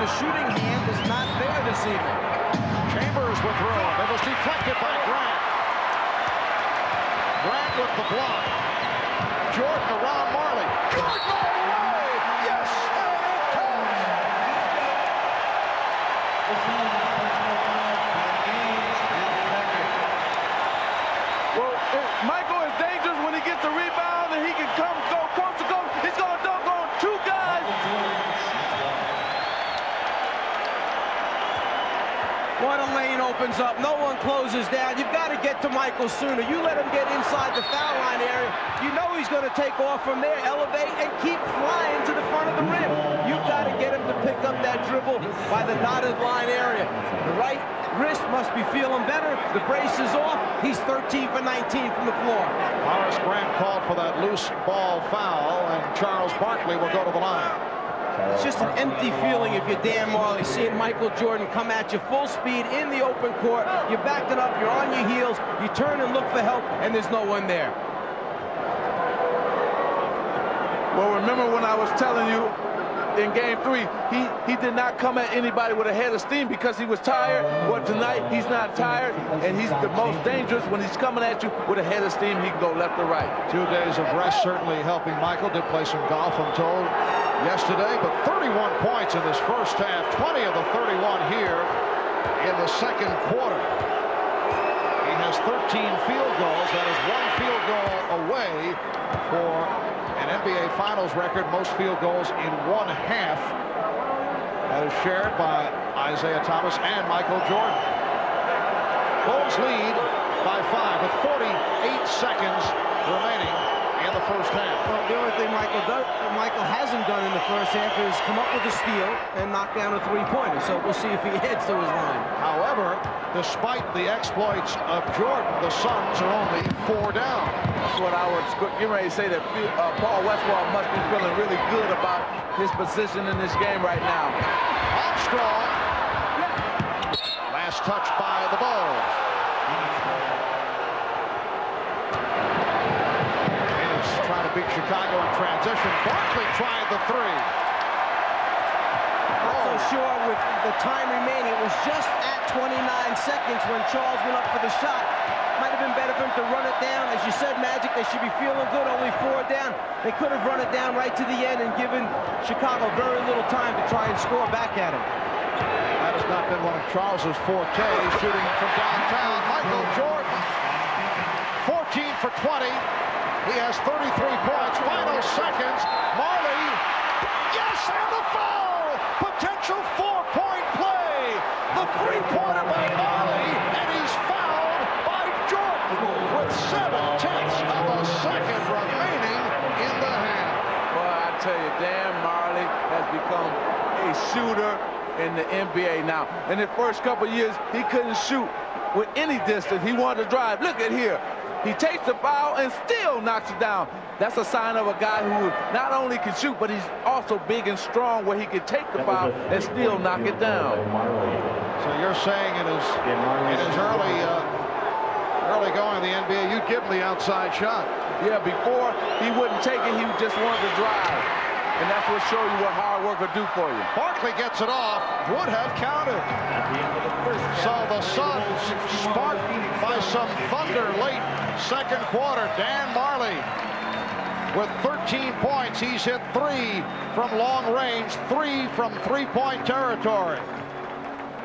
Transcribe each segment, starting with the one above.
the shooting hand is not there this evening. Chambers with room. It was deflected by Grant. Grant with the block. Jordan around Marley. Jordan all the way! Yes! And it counts! Well, Michael is dangerous when he gets the rebound and he can go coast to coast. He's going to dunk on two guys. What a lane opens up. No one closes down. You've got to get to Michael sooner. You let him get inside the foul line area. You know he's going to take off from there, elevate, and keep flying to the front of the rim. You've got to get him to pick up that dribble by the dotted line area. The right wrist must be feeling better. The brace is off. He's 13 for 19 from the floor. Horace Grant called for that loose ball foul, and Charles Barkley will go to the line. It's just an empty feeling if you're Dan Marley, seeing Michael Jordan come at you full speed in the open court. You're backing up, you're on your heels, you turn and look for help, and there's no one there. Well, remember when I was telling you in game 3, he did not come at anybody with a head of steam because he was tired. Well, tonight he's not tired, and he's the most dangerous when he's coming at you with a head of steam. He can go left or right. 2 days of rest certainly helping Michael. Did play some golf, I'm told, yesterday, but 31 points in this first half, 20 of the 31 here in the second quarter. He has 13 field goals. That is 1 field goal away for an NBA Finals record, most field goals in 1 half. That is shared by Isaiah Thomas and Michael Jordan. Bulls lead by 5 with 48 seconds remaining in the first half. Well, the only thing Michael hasn't done in the first half is come up with a steal and knock down a three-pointer. So we'll see if he heads to his line. However, despite the exploits of Jordan, the Suns are only 4 down. That's what I was getting ready to say, that Paul Westphal must be feeling really good about his position in this game right now. Armstrong. Last touch by the Bulls. Is trying to beat Chicago in transition. Barkley tried the 3. Not so sure with the time remaining. It was just at 29 seconds when Charles went up for the shot. Might have been better for him to run it down. As you said, Magic, they should be feeling good. Only 4 down. They could have run it down right to the end and given Chicago very little time to try and score back at him. That has not been one of Charles's forte, shooting from downtown. Michael Jordan, 14 for 20. He has 33 points. Final seconds. Marley. Yes, and the foul. Potential 4-point play. The 3-pointer by Marley, and he's fouled by Jordan with 7/10 of a second remaining in the half. Well, I tell you, Dan Marley has become a shooter in the NBA now. In the first couple of years, he couldn't shoot with any distance. He wanted to drive. Look at here. He takes the foul and still knocks it down. That's a sign of a guy who not only can shoot, but he's also big and strong where he can take the foul and still knock it down. So you're saying in his early going in the NBA, you'd give him the outside shot. Yeah, before he wouldn't take it, he just wanted to drive. And that's what shows you what hard work will do for you. Barkley gets it off, would have counted. So the Suns sparked by some thunder late second quarter. Dan Marley with 13 points. He's hit 3 from long range, 3 from 3-point territory.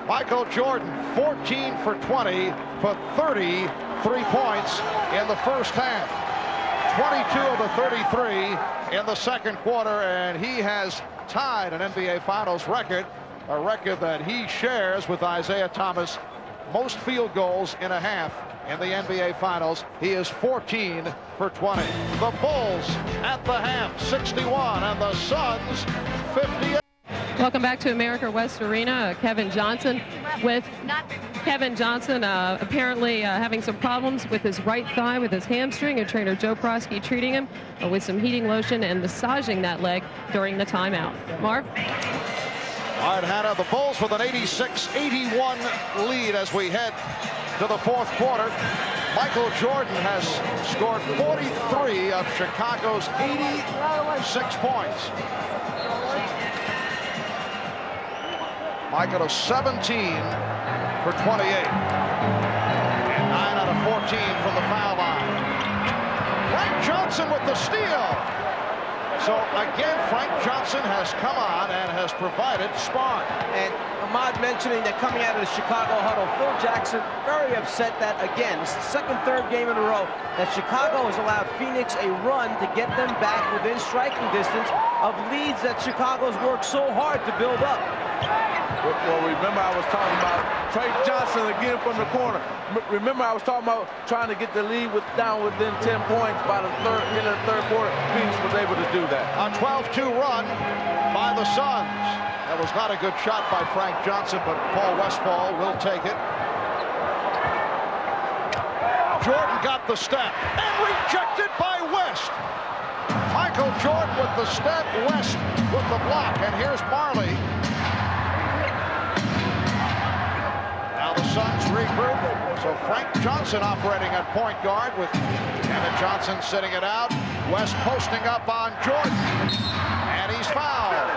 Michael Jordan, 14 for 20 for 33 points in the first half. 22 of the 33 in the second quarter, and he has tied an NBA Finals record, a record that he shares with Isaiah Thomas. Most field goals in a half in the NBA Finals. He is 14 for 20. The Bulls at the half, 61, and the Suns, 58. Welcome back to America West Arena. Kevin Johnson apparently having some problems with his right thigh with his hamstring, and trainer Joe Prosky treating him with some heating lotion and massaging that leg during the timeout. Marv? All right, Hannah, the Bulls with an 86-81 lead as we head to the fourth quarter. Michael Jordan has scored 43 of Chicago's 86 points. Michael is 17 for 28. And 9 out of 14 from the foul line. Frank Johnson with the steal. So again, Frank Johnson has come on and has provided spark. And Ahmad mentioning that coming out of the Chicago huddle, Phil Jackson very upset that, again, this is the second, third game in a row that Chicago has allowed Phoenix a run to get them back within striking distance of leads that Chicago's worked so hard to build up. Well, remember I was talking about Frank Johnson again from the corner. Remember I was talking about trying to get the lead down within 10 points by the end of the third quarter. Phoenix was able to do that. A 12-2 run by the Suns. That was not a good shot by Frank Johnson, but Paul Westphal will take it. Jordan got the step and rejected by West. Michael Jordan with the step, West with the block, and here's Marley. Now the Suns regroup. So Frank Johnson operating at point guard with Kevin Johnson sitting it out. West posting up on Jordan, and he's fouled.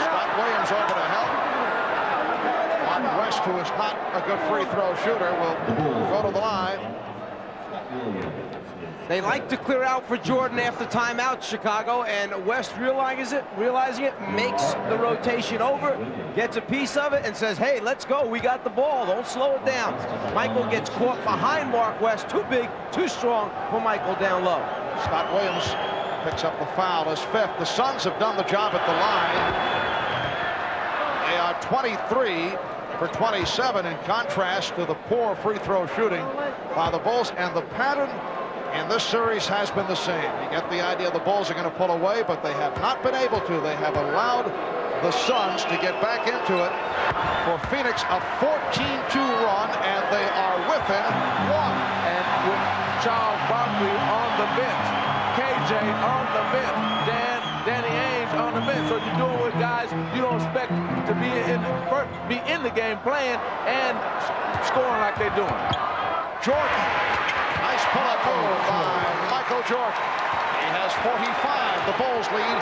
Scott Williams over to help. Mark West, who is not a good free throw shooter, will go to the line. They like to clear out for Jordan after timeout, Chicago, and West realizing it, makes the rotation over, gets a piece of it, and says, hey, let's go. We got the ball. Don't slow it down. Michael gets caught behind Mark West. Too big, too strong for Michael down low. Scott Williams picks up the foul, his fifth. The Suns have done the job at the line. They are 23 for 27 in contrast to the poor free throw shooting by the Bulls, and the pattern in this series has been the same. You get the idea the Bulls are going to pull away, but they have not been able to. They have allowed the Suns to get back into it. For Phoenix, a 14-2 run, and they are within one. And with Charles Barkley on the bench, KJ on the bench, Danny Ainge on the bench. So you're doing with guys you don't expect to be in the game playing and scoring like they're doing. Jordan. Nice pull-up move by Michael Jordan. He has 45. The Bulls lead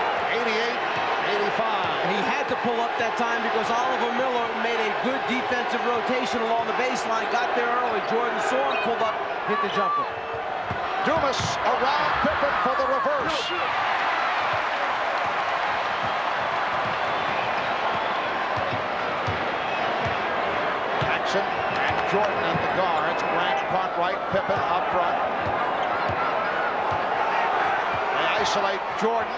88-85. He had to pull up that time because Oliver Miller made a good defensive rotation along the baseline, got there early. Jordan saw him, pulled up, hit the jumper. Dumas around Pippen for the reverse. Jackson and Jordan at the guards. Grant front right, Pippen up front. They isolate Jordan.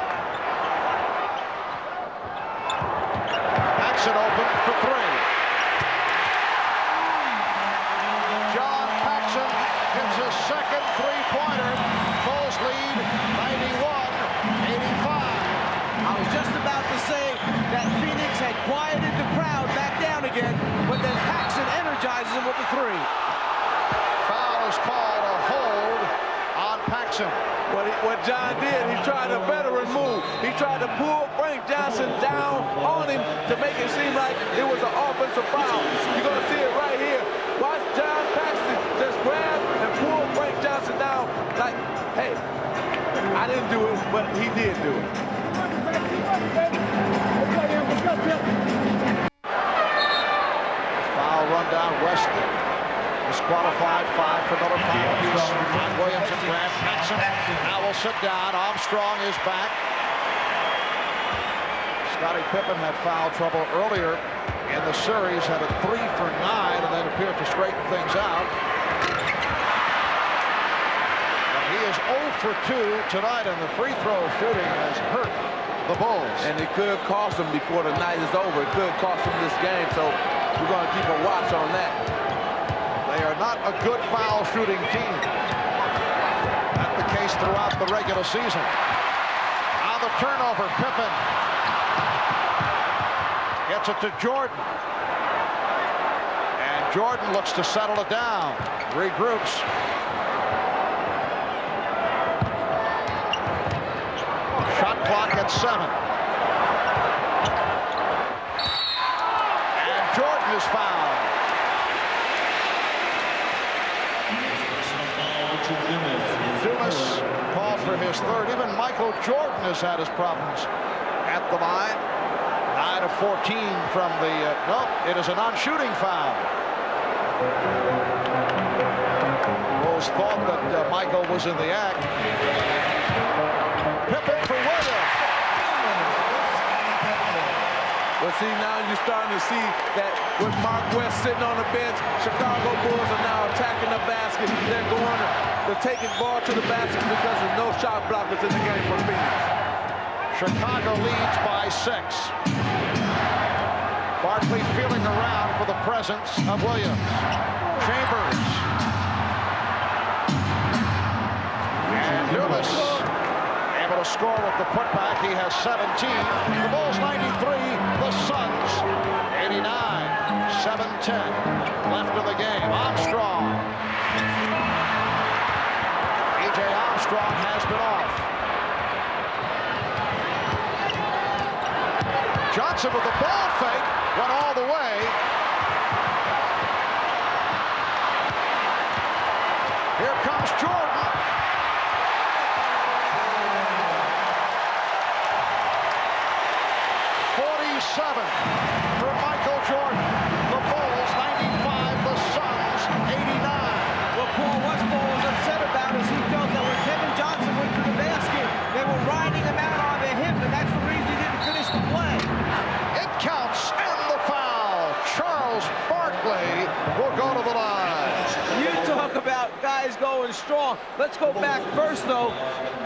Paxson open for three. John Paxson hits his second three-pointer. Bulls lead 91-85. I was just about to say that Phoenix had quieted the crowd back down again, but then Paxson energizes him with the three. Foul is called, a hold on Paxson. What John did, he tried a veteran move. He tried to pull Frank Johnson down on him to make it seem like it was an offensive foul. You're going to see it right here. Watch John Paxson just grab and pull Frank Johnson down like, hey, I didn't do it, but he did do it. Foul run down. West disqualified. 5 for Miller. 5 apiece on Williams and Grant. Paxson now will sit down. Armstrong is back. Scottie Pippen had foul trouble earlier in the series, had a 3 for 9, and then appeared to straighten things out. And he is 0 for 2 tonight, and the free throw shooting has hurt the Bulls. And it could cost them before the night is over. It could cost them this game, so we're going to keep a watch on that. They are not a good foul shooting team. That's the case throughout the regular season. On the turnover, Pippen gets it to Jordan. And Jordan looks to settle it down. Regroups. Shot clock at 7. And Jordan is fouled. Dumas called for his third. Even Michael Jordan has had his problems at the line. 9 of 14 from the, nope, it is a non-shooting foul. Bulls thought that Michael was in the act. Pippen for Williams. Well, see, now you're starting to see that with Mark West sitting on the bench, Chicago Bulls are now attacking the basket. They're going to take it ball to the basket because there's no shot blockers in the game for Phoenix. Chicago leads by 6. Barkley feeling around for the presence of Williams. Chambers. And Lewis able to score with the putback. He has 17. The Bulls 93. The Suns 89. 7:10 left in the game. Armstrong. A.J. Armstrong has been off. Johnson with the ball fake, went all the way. Here comes Jordan. For Michael Jordan. The Bulls 95, the Suns 89. What Paul Westphal was upset about is he felt that when Kevin Johnson went to the basket, they were riding him out on their hip, and that's the reason he didn't finish the play. It counts, and the foul. Charles Barkley will go to the line. You talk about guys going strong. Let's go back first, though,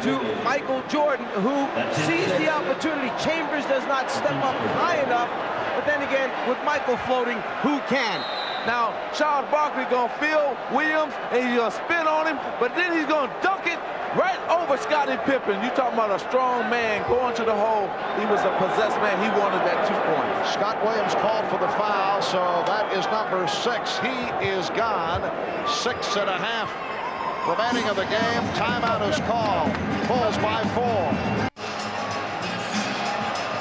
to Michael Jordan, who sees the opportunity. Chambers does not step up high enough, but then again, with Michael floating, who can? Now, Charles Barkley gonna feel Williams, and he's gonna spin on him, but then he's gonna dunk it right over Scottie Pippen. You talking about a strong man going to the hole. He was a possessed man. He wanted that 2 points. Scott Williams called for the foul, so that is number 6. He is gone. 6.5 remaining of the game. Timeout is called. Bulls by 4.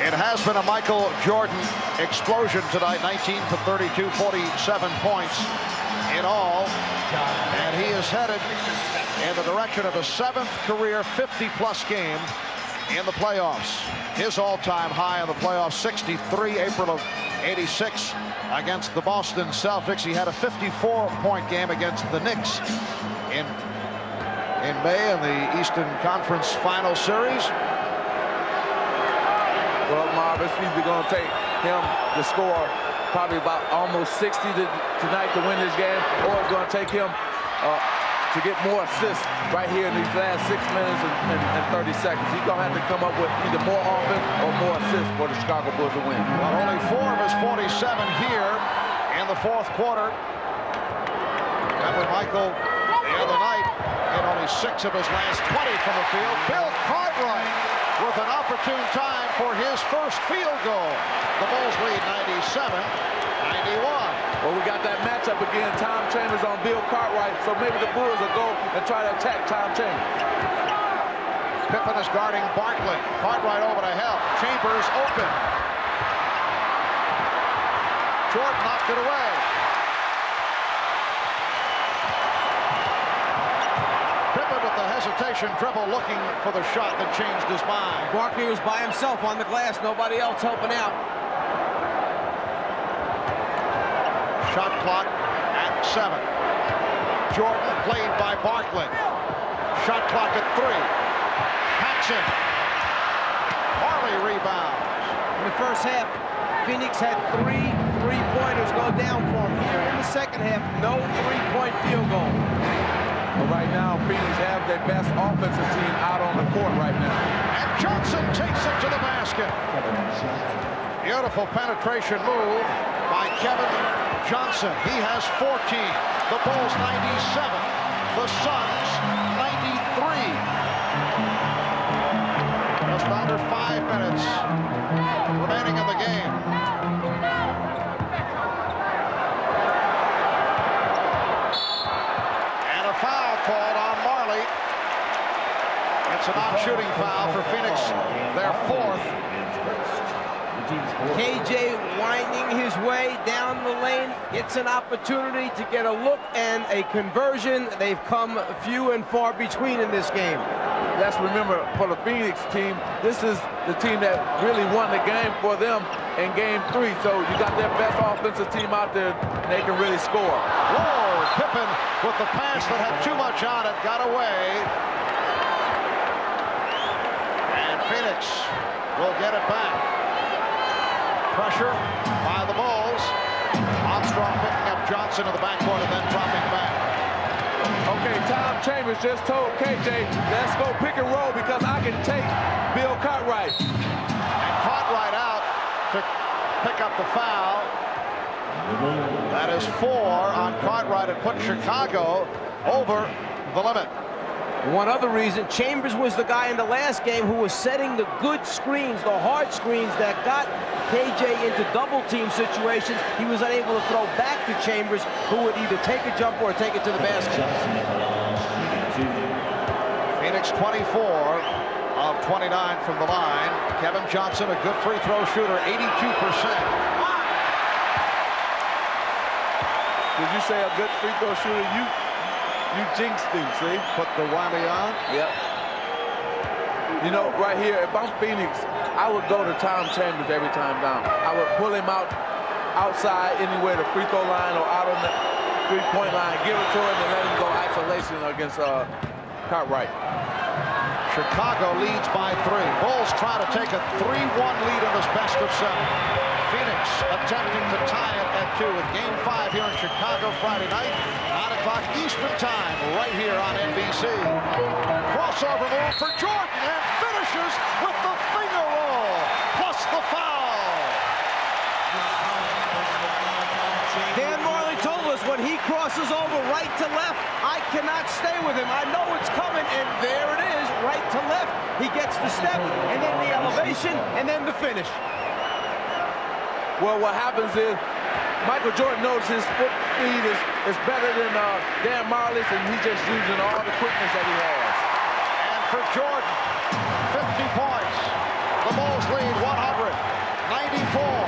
It has been a Michael Jordan explosion tonight. 19 for 32, 47 points in all. And he is headed in the direction of a 7th career 50-plus game in the playoffs. His all-time high in the playoffs, 63, April of 86 against the Boston Celtics. He had a 54-point game against the Knicks in May in the Eastern Conference Final Series. Well, Marv, it's either going to take him to score probably about almost 60 tonight to win this game, or it's going to take him to get more assists right here in these last 6 minutes and 30 seconds. He's going to have to come up with either more offense or more assists for the Chicago Bulls to win. Well, only 4 of his 47 here in the 4th quarter. Remember Michael the other night hit only 6 of his last 20 from the field. Bill Cartwright with an opportune time for his first field goal. The Bulls lead 97-91. Well, we got that matchup again. Tom Chambers on Bill Cartwright, so maybe the Bulls will go and try to attack Tom Chambers. Pippen is guarding Barkley. Cartwright over to help. Chambers open. Jordan knocked it away. Pippen with the hesitation dribble, looking for the shot that changed his mind. Barkley was by himself on the glass, nobody else helping out. Shot clock at 7. Jordan played by Barkley. Shot clock at 3. Paxson. Marley rebounds. In the first half, Phoenix had 3 3-pointers go down for him. Here in the second half, no 3-point field goal. But right now, Phoenix have their best offensive team out on the court right now. And Johnson takes it to the basket. Beautiful penetration move by Kevin Johnson. He has 14. The Bulls 97. The Suns 93. Just under 5 minutes remaining in the game. And a foul called on Marley. It's a non-shooting foul for Phoenix, their 4th. KJ winding his way down the lane, gets an opportunity to get a look and a conversion. They've come few and far between in this game. Let's remember, for the Phoenix team, this is the team that really won the game for them in Game 3. So you got their best offensive team out there, and they can really score. Whoa, Pippen with the pass that had too much on it, got away. And Phoenix will get it back. Pressure by the Bulls. Armstrong picking up Johnson in the backcourt and then dropping back. Okay, Tom Chambers just told KJ, let's go pick and roll because I can take Bill Cartwright. And Cartwright out to pick up the foul. That is 4 on Cartwright and put Chicago over the limit. One other reason, Chambers was the guy in the last game who was setting the good screens, the hard screens that got KJ into double team situations. He was unable to throw back to Chambers, who would either take a jumper or take it to the basket. Phoenix 24 of 29 from the line. Kevin Johnson, a good free throw shooter, 82%. Did you say a good free throw shooter? You jinxed him, see? Put the whammy on. Yep. You know, right here, if I'm Phoenix, I would go to Tom Chambers every time down. I would pull him outside anywhere, the free throw line or out on the three-point line, give it to him and let him go isolation against Cartwright. Chicago leads by 3. Bulls try to take a 3-1 lead in this best of 7. Phoenix attempting to tie it at 2 with Game 5 here in Chicago Friday night, 9 o'clock Eastern Time, right here on NBC. Crossover move for Jordan and finishes with the finger roll plus the foul. Dan Marley told us when he crosses over right to left, I cannot stay with him. I know it's coming, and there it is, right to left. He gets the step, and then the elevation, and then the finish. Well, what happens is Michael Jordan knows his foot speed is better than Dan Marley's, and he's just using all the quickness that he has. And for Jordan, 50 points. The Bulls lead 100-94.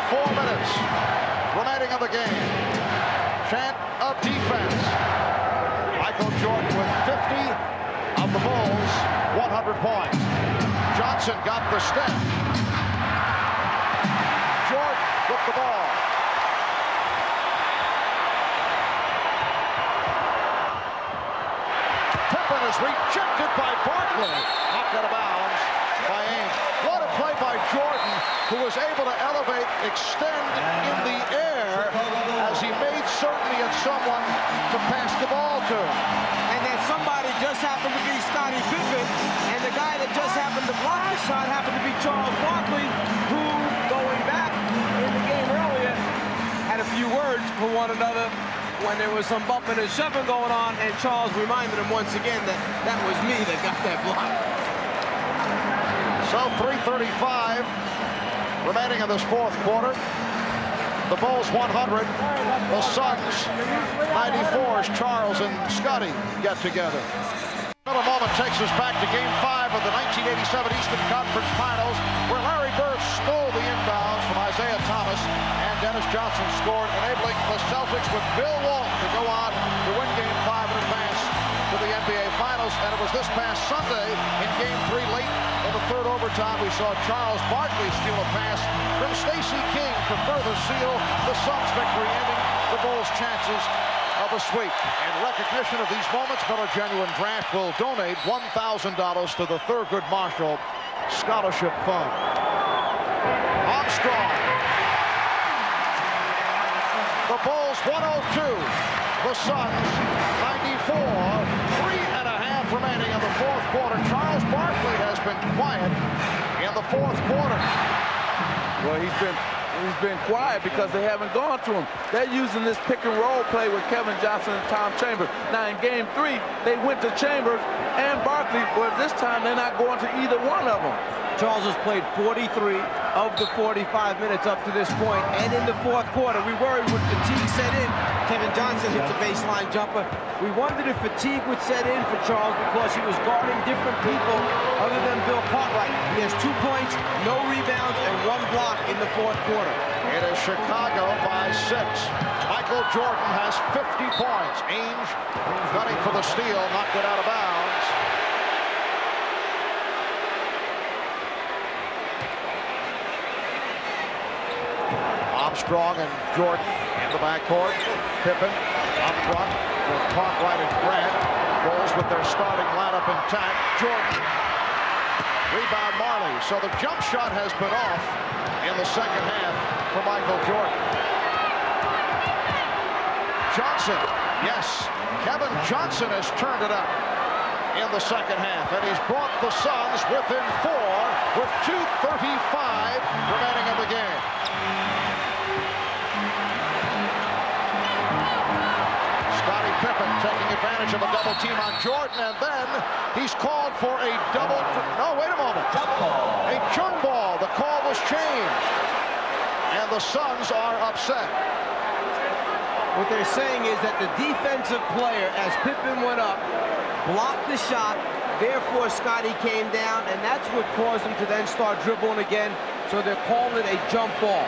4 minutes remaining of the game. Chant of defense. Michael Jordan with 50 of the Bulls, 100 points. Johnson got the step. Jordan with the ball. Pippen is rejected by Barkley. Knocked out of bounds by Ames. What a play by Jordan, who was able to elevate, extend in the air as he made certain he had someone to pass the ball to. And then somebody just happened to be Scottie Pippen, and the guy that just happened to block the shot happened to be Charles Barkley, who, going back in the game earlier, had a few words for one another when there was some bumping and shoving going on, and Charles reminded him once again that that was me that got that block. So 3:35 remaining in this 4th quarter. The Bulls 100, the Suns 94 as Charles and Scottie get together. Another moment takes us back to Game 5 of the 1987 Eastern Conference Finals, where Larry Bird stole the inbounds from Isaiah Thomas, and Dennis Johnson scored, enabling the Celtics with Bill Walton to go on to win Game 5 and advance to the NBA Finals. And it was this past Sunday in Game 3, late in the 3rd overtime, we saw Charles Barkley steal a pass from Stacey King to further seal the Suns' victory, ending the Bulls' chances of a sweep. In recognition of these moments, Miller Genuine Draft will donate $1,000 to the Thurgood Marshall Scholarship Fund. Armstrong. The Bulls 102. The Suns 94. 3.5 remaining in the 4th quarter. Charles Barkley has been quiet in the 4th quarter. Well, he's been quiet because they haven't gone to him. They're using this pick and roll play with Kevin Johnson and Tom Chambers. Now in Game 3, they went to Chambers and Barkley, but this time they're not going to either one of them. Charles has played 43 of the 45 minutes up to this point, and in the fourth quarter, we worried would fatigue set in. Kevin Johnson hits a baseline jumper. We wondered if fatigue would set in for Charles because he was guarding different people other than Bill Cartwright. He has 2 points, no rebounds, and 1 block in the fourth quarter. It is Chicago by 6. Michael Jordan has 50 points. Ainge gunning for the steal, knocked it out of bounds. Armstrong and Jordan in the backcourt. Pippen up front with Cartwright and Grant. Bulls with their starting lineup intact. Jordan. Rebound Marley. So the jump shot has been off in the second half for Michael Jordan. Johnson. Yes. Kevin Johnson has turned it up in the second half, and he's brought the Suns within 4 with 2:35 remaining in the game. Scottie Pippen taking advantage of a double team on Jordan, and then he's called for a double. No, wait a moment. A jump ball. The call was changed, and the Suns are upset. What they're saying is that the defensive player, as Pippen went up, blocked the shot. Therefore, Scottie came down, and that's what caused him to then start dribbling again. So they're calling it a jump ball.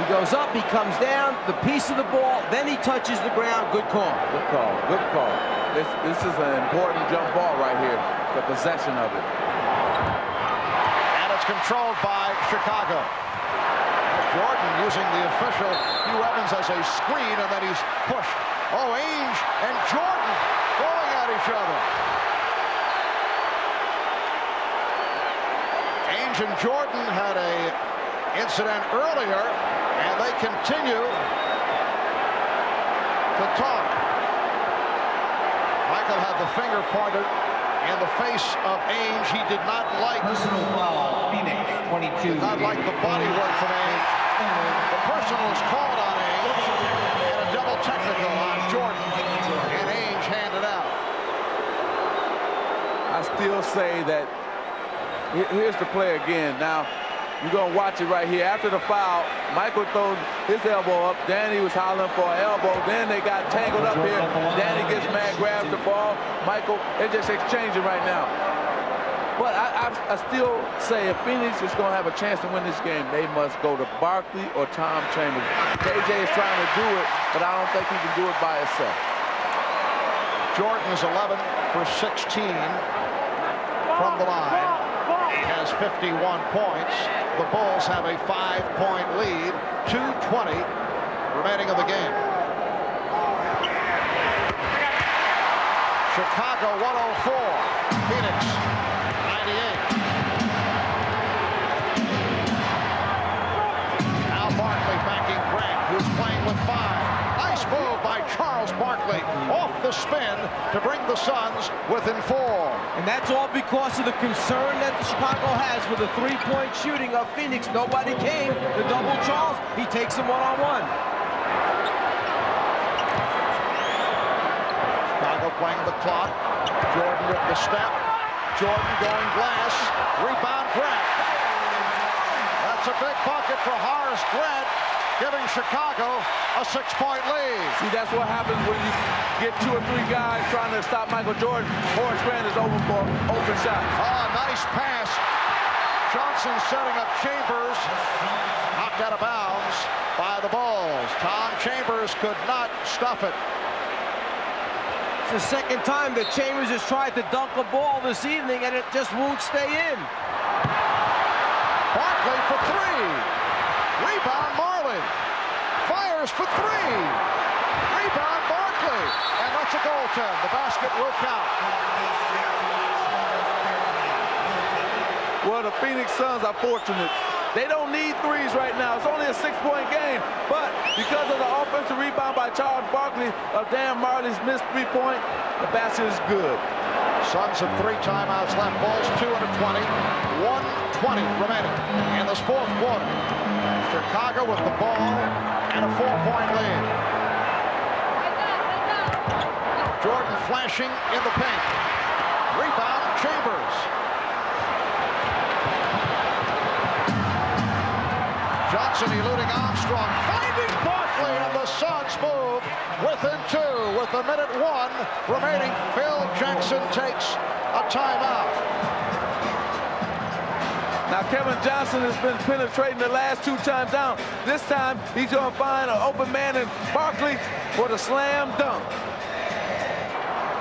He goes up, he comes down, the piece of the ball, then he touches the ground. Good call. Good call. Good call. This is an important jump ball right here, the possession of it. And it's controlled by Chicago. Jordan using the official Hugh Evans as a screen, and then he's pushed. Oh, Ainge and Jordan going at each other. Ainge and Jordan had a incident earlier, and they continue to talk. Michael had the finger pointed in the face of Ainge. He did not like Personal foul, Phoenix, 22. Did not like the body work from Ainge. The personal was called on Ainge, and a double technical on Jordan, and Ainge handed out. I still say that here's the play again. Now, you're going to watch it right here. After the foul, Michael throws his elbow up. Danny was hollering for an elbow. Then they got tangled up here. Danny gets mad, grabs the ball. Michael, they're just exchanging right now. But I still say if Phoenix is going to have a chance to win this game, they must go to Barkley or Tom Chambers. KJ is trying to do it, but I don't think he can do it by himself. Jordan is 11 for 16 from the line. He has 51 points. The Bulls have a 5-point lead. 2:20 remaining in the game. Chicago 104. Phoenix 98. Now Barkley backing Grant, who's playing with 5. Nice move by Charles Barkley off the spin to bring the Suns within 4. And that's all because of the concern that Chicago has with the three-point shooting of Phoenix. Nobody came to double Charles. He takes him one-on-one. Chicago playing the clock. Jordan with the step. Jordan going glass. Rebound Grant. That's a big bucket for Horace Grant, giving Chicago a 6-point lead. See, that's what happens when you get 2 or 3 guys trying to stop Michael Jordan. Horace Grant is open for open shots. Oh, nice pass. Johnson setting up Chambers. Knocked out of bounds by the Bulls. Tom Chambers could not stuff it. It's the second time that Chambers has tried to dunk a ball this evening, and it just won't stay in. Barkley for 3. Rebound Marley. Fires for 3. Rebound Barkley. And that's a goaltend. The basket will count. Well, the Phoenix Suns are fortunate. They don't need threes right now. It's only a 6-point game. But because of the offensive rebound by Charles Barkley of Dan Marley's missed 3-point, the basket is good. Suns have 3 timeouts left. Bulls 2 and a 20. 1:20 remaining in this fourth quarter. Chicago with the ball and a 4-point lead. Jordan flashing in the paint. Rebound Chambers. Johnson eluding Armstrong, finding Barkley, and the Suns move within 2 with a minute 1 remaining. Phil Jackson takes a timeout. Now Kevin Johnson has been penetrating the last 2 times down. This time he's going to find an open man in Barkley for the slam dunk.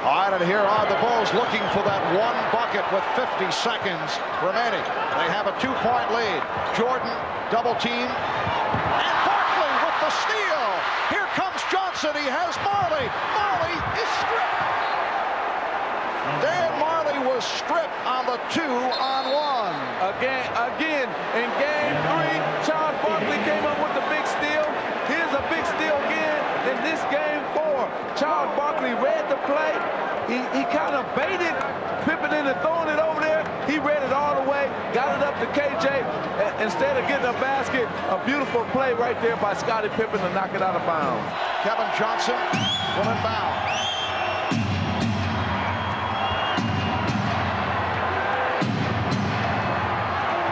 All right, and here are the Bulls looking for that 1 bucket with 50 seconds remaining. They have a 2-point lead. Jordan double team, and Barkley with the steal. Here comes Johnson. He has Marley. Marley is stripped. Dan Marley was stripped on the 2-on-1. Again, in game 3, Charles Barkley came up with the big steal. Here's a big steal again in this game 4. Charles Barkley read the play. He kind of baited Pippen into throwing it over there. He read it all the way, got it up to KJ. Instead of getting a basket, a beautiful play right there by Scottie Pippen to knock it out of bounds. Kevin Johnson will inbound.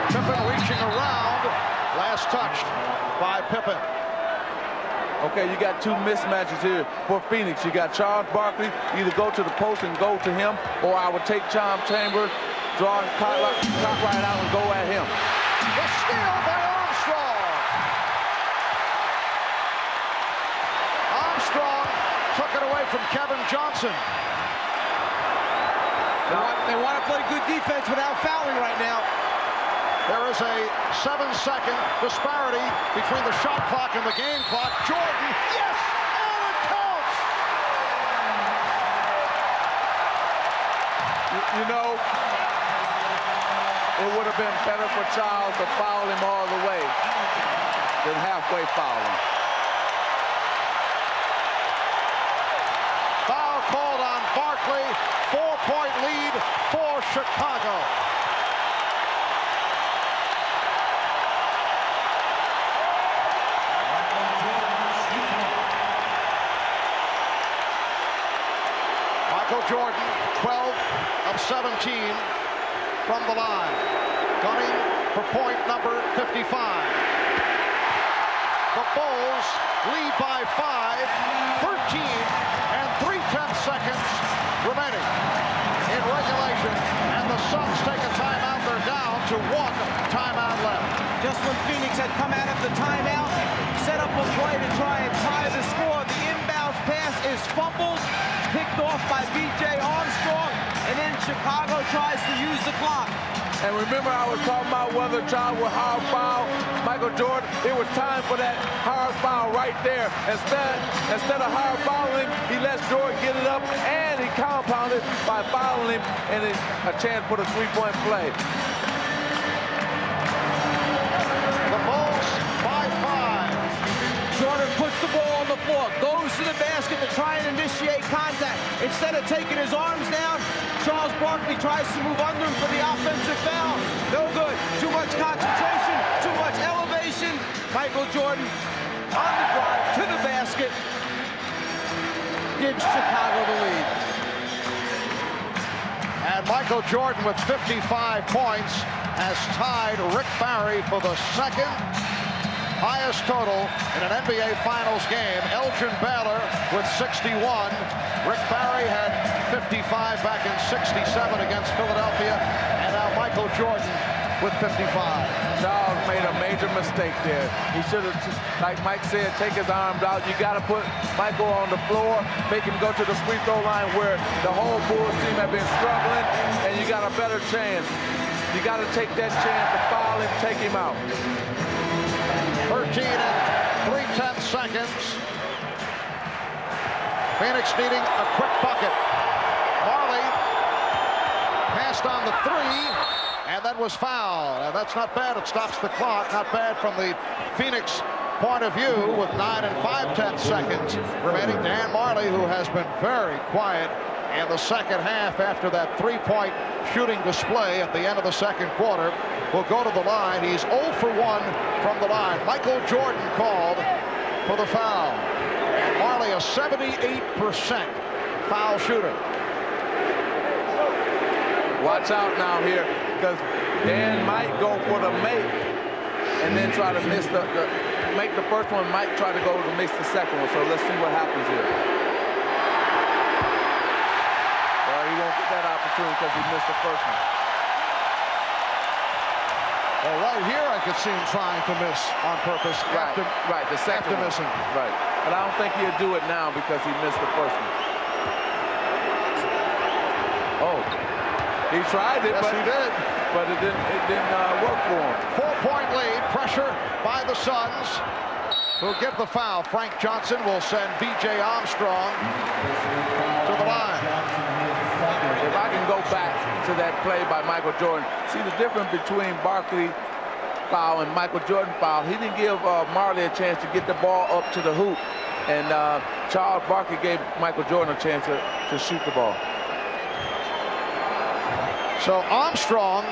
Pippen reaching around. Last touched by Pippen. Okay, you got 2 mismatches here for Phoenix. You got Charles Barkley, either go to the post and go to him, or I would take Tom Chambers, draw right out and go at him. The steal by Armstrong. Armstrong took it away from Kevin Johnson. They want to play good defense without fouling right now. There is a 7-second disparity between the shot clock and the game clock. Jordan, yes, and it counts. You know, it would have been better for Charles to foul him all the way than halfway foul him. Foul called on Barkley. 4-point lead for Chicago. Michael Jordan, 12 of 17 from the line. Gunning for point number 55. The Bulls lead by 5, 13 and 3/10 seconds remaining in regulation. And the Suns take a timeout. They're down to 1 timeout left. Just when Phoenix had come out of the timeout, set up a play to try and tie the score. The inbounds pass is fumbled, picked off by B.J. Armstrong, and then Chicago tries to use the clock. And remember, I was talking about whether Charles would hard foul Michael Jordan. It was time for that hard foul right there. Instead of hard fouling, he lets Jordan get it up, and he compounded by fouling him, and a chance for the 3-point play. The Bulls by 5. Jordan puts the ball on the floor, goes to the basket to try and initiate contact. Instead of taking his arms down, Charles Barkley tries to move under him for the offensive foul. No good. Too much concentration, too much elevation. Michael Jordan on the drive to the basket gives Chicago the lead. And Michael Jordan with 55 points has tied Rick Barry for the second highest total in an NBA Finals game. Elgin Baylor with 61. Rick Barry had 55 back in 67 against Philadelphia. And now Michael Jordan with 55. Charles made a major mistake there. He should have, like Mike said, take his arms out. You got to put Michael on the floor, make him go to the free throw line where the whole Bulls team have been struggling, and you got a better chance. You got to take that chance to foul him, take him out. 13 and 3/10 seconds. Phoenix needing a quick bucket. Marley passed on the 3, and then was fouled. And that's not bad. It stops the clock. Not bad from the Phoenix point of view with 9 and 5/10 seconds remaining. Dan Marley, who has been very quiet in the second half after that 3-point shooting display at the end of the second quarter, will go to the line. He's 0 for 1 from the line. Michael Jordan called for the foul. And Marley, a 78% foul shooter. Watch out now here, because Dan might go for the make and then try to miss make the first one, might try to go to miss the second one. So let's see what happens here. Well, he won't get that opportunity because he missed the first one. Well, right here I could see him trying to miss on purpose. Right, the second after one. missing. Right, but I don't think he'll do it now because he missed the first one. Oh, he tried it, Yes, but he did. But it didn't work for him. 4-point lead, pressure by the Suns, who'll get the foul. Frank Johnson will send B.J. Armstrong to the line. If I can go back to that play by Michael Jordan, see the difference between Barkley foul and Michael Jordan foul. He didn't give Marley a chance to get the ball up to the hoop, and Charles Barkley gave Michael Jordan a chance to shoot the ball. So Armstrong,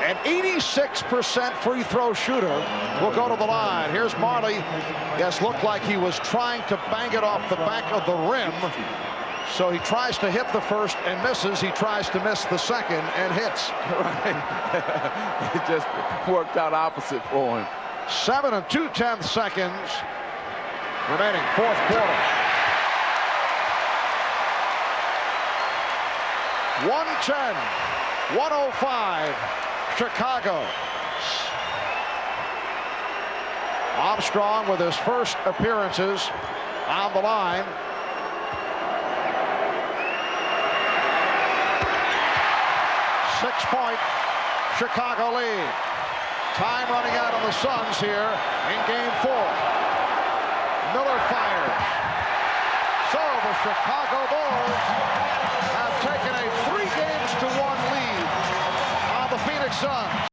an 86% free throw shooter, will go to the line. Here's Marley. Yes, looked like he was trying to bang it off the back of the rim. So he tries to hit the first and misses. He tries to miss the second and hits. Right. It just worked out opposite for him. 7 2/10 seconds remaining, fourth quarter. 110, 105, Chicago. Armstrong with his first appearances on the line. Six-point Chicago lead. Time running out on the Suns here in game 4. Miller fires. So the Chicago Bulls have taken a 3-1 lead on the Phoenix Suns.